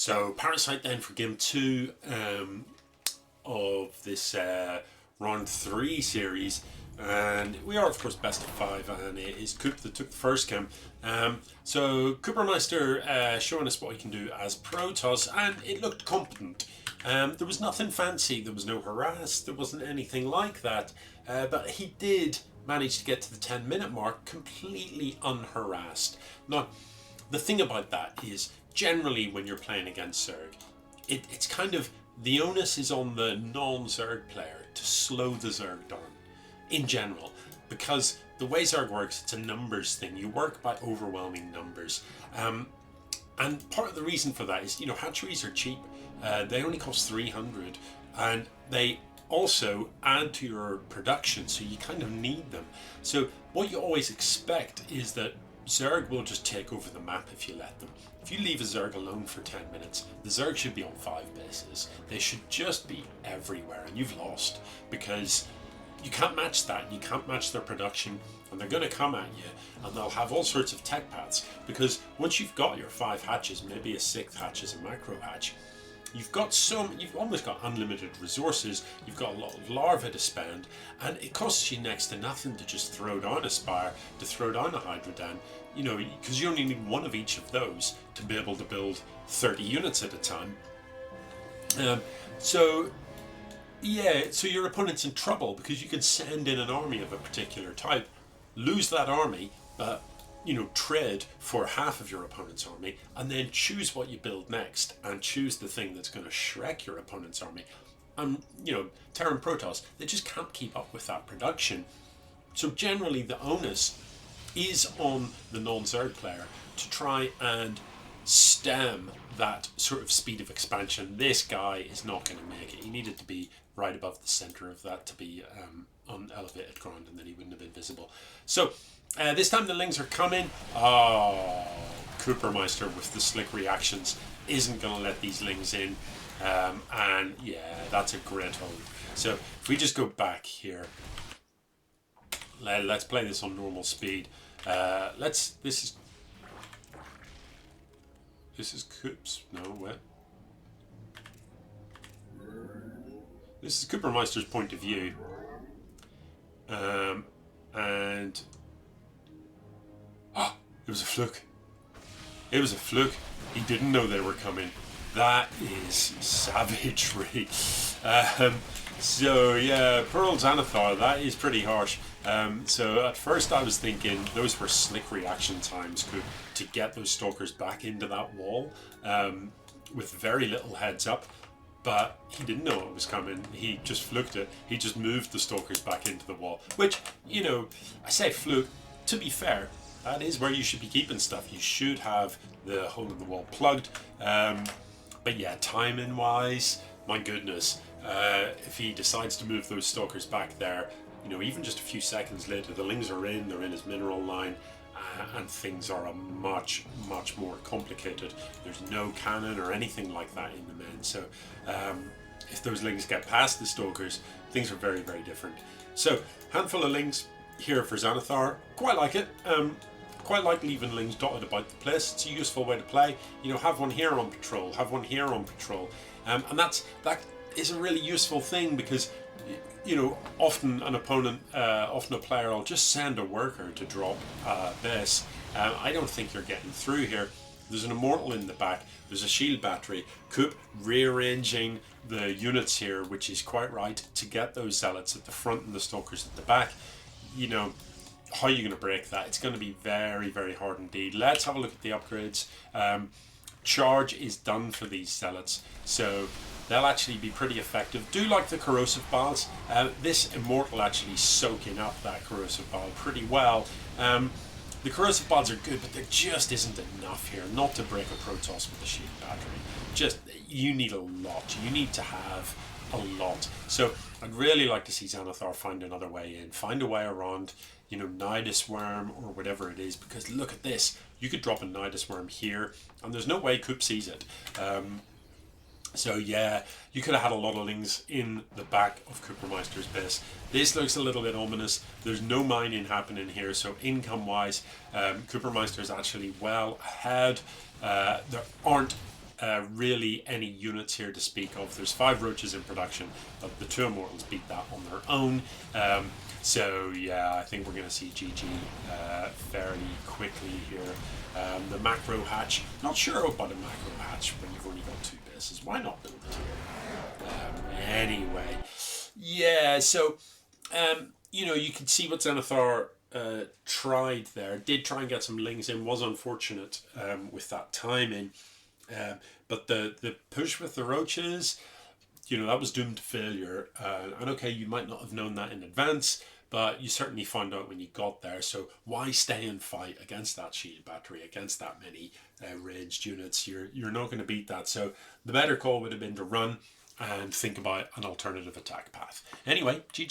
So Parasite then for game 2 of this round 3 series, and we are of course best of 5, and it is Coop that took the first game. So KuperMeister showing us what he can do as Protoss, and it looked competent. There was nothing fancy, there was no harass, there wasn't anything like that, but he did manage to get to the 10-minute mark completely unharassed. Now, the thing about that is, generally when you're playing against Zerg, it's kind of, the onus is on the non-Zerg player to slow the Zerg down, in general. Because the way Zerg works, it's a numbers thing. You work by overwhelming numbers. And part of the reason for that is, hatcheries are cheap. They only cost 300, and they also add to your production, so you kind of need them. So what you always expect is that Zerg will just take over the map if you let them. If you leave a Zerg alone for 10 minutes, the Zerg should be on 5 bases. They should just be everywhere, and you've lost, because you can't match that. You can't match their production, and they're going to come at you, and they'll have all sorts of tech paths, because once you've got your 5 hatches, maybe a 6th hatch is a macro hatch, you've almost got unlimited resources, you've got a lot of larvae to spend, and it costs you next to nothing to just throw down a Spire, to throw down a Hydrodan, because you only need one of each of those to be able to build 30 units at a time. So your opponent's in trouble, because you can send in an army of a particular type, lose that army, but trade for half of your opponent's army, and then choose what you build next, and choose the thing that's going to Shrek your opponent's army. And Terran Protoss, they just can't keep up with that production. So generally the onus is on the non-Zerg player to try and stem that sort of speed of expansion. This guy is not going to make it. He needed to be right above the center of that to be on elevated ground, and then he wouldn't have been visible. So this time the Lings are coming. Oh, KuperMeister with the slick reactions isn't going to let these Lings in. And yeah, that's a great hold. So if we just go back here, let's play this on normal speed. This is Coops. No, what? This is KuperMeister's point of view. And it was a fluke. It was a fluke. He didn't know they were coming. That is savagery. So yeah, Pearl Xanathar, that is pretty harsh. So at first I was thinking those were slick reaction times to get those stalkers back into that wall with very little heads up. But he didn't know it was coming. He just fluked it. He just moved the stalkers back into the wall. Which, I say fluke. To be fair, that is where you should be keeping stuff. You should have the hole in the wall plugged. But yeah, timing wise, my goodness, if he decides to move those stalkers back there, even just a few seconds later, the Lings are in, they're in his mineral line, and things are much, much more complicated. There's no cannon or anything like that in the main. So if those Lings get past the stalkers, things are very, very different. So handful of Lings here for Xanathar. Quite like it. Quite like leaving Lings dotted about the place. It's a useful way to play. Have one here on patrol, have one here on patrol, and that is a really useful thing, because often an opponent, often a player will just send a worker to drop base. I don't think you're getting through here. There's an Immortal in the back, there's a shield battery. Coop rearranging the units here, which is quite right, to get those zealots at the front and the stalkers at the back. How are you going to break that? It's going to be very, very hard indeed. Let's have a look at the upgrades. Charge is done for these zealots, so they'll actually be pretty effective. Do like the corrosive balls. This Immortal actually soaking up that corrosive ball pretty well. The corrosive balls are good, but there just isn't enough here not to break a Protoss with a shield battery. You need a lot. You need to have a lot. So I'd really like to see Xanathar find another way in, find a way around, Nidus Worm or whatever it is, because look at this. You could drop a Nidus Worm here, and there's no way Coop sees it. So yeah, you could have had a lot of Lings in the back of KuperMeister's base. This looks a little bit ominous. There's no mining happening here, so income-wise, KuperMeister is actually well ahead. There aren't really any units here to speak of. There's 5 roaches in production, but the 2 immortals beat that on their own. So yeah, I think we're going to see GG fairly quickly here. The macro hatch, not sure about a macro hatch when you've only got 2 bases. Why not build it here? Anyway, yeah, so you know, you can see what Xanathar tried there. Did try and get some lings in, was unfortunate with that timing. But the push with the roaches, you know, that was doomed to failure. And okay, you might not have known that in advance, but you certainly found out when you got there. So why stay and fight against that shield battery, against that many ranged units? You're not going to beat that. So the better call would have been to run and think about an alternative attack path. Anyway, GG.